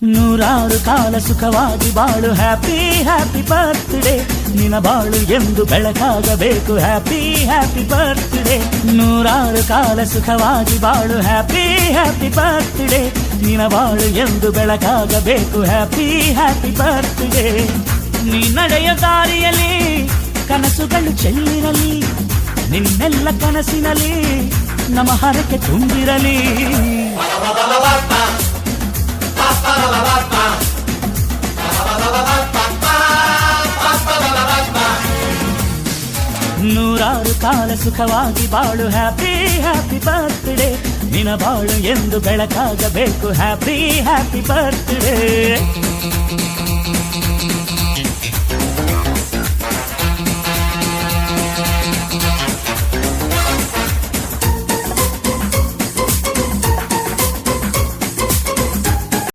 ನೂರಾರು ಕಾಲ ಸುಖವಾಗಿ ಬಾಳು ಹ್ಯಾಪಿ ಹ್ಯಾಪಿ ಬರ್ತ್ಡೇ ನಿನ ಬಾಳು ಎಂದು ಬೆಳಕಾಗಬೇಕು ಹ್ಯಾಪಿ ಹ್ಯಾಪಿ ಬರ್ತ್ಡೇ ನೂರಾರು ಕಾಲ ಸುಖವಾಗಿ ಬಾಳು ಹ್ಯಾಪಿ ಹ್ಯಾಪಿ ಬರ್ತ್ಡೇ ನಿನ ಬಾಳು ಎಂದು ಬೆಳಕಾಗಬೇಕು ಹ್ಯಾಪಿ ಹ್ಯಾಪಿ ಬರ್ತ್ಡೇ ನೀ ನಡೆಯ ದಾರಿಯಲ್ಲಿ ಕನಸುಗಳು ಚೆಲ್ಲಿರಲಿ ನಿನ್ನೆಲ್ಲ ಕನಸಿನಲ್ಲಿ ನಮ್ಮ ಹರಕೆ ತುಂಬಿರಲಿ ನೂರಾರು ಕಾಲ ಸುಖವಾಗಿ ಬಾಳು ಹ್ಯಾಪಿ ಹ್ಯಾಪಿ ಬರ್ತ್ಡೇ ನಿನ ಬಾಳು ಎಂದು ಬೆಳಕಾಗಬೇಕು ಹ್ಯಾಪಿ ಹ್ಯಾಪಿ ಬರ್ತ್ಡೇ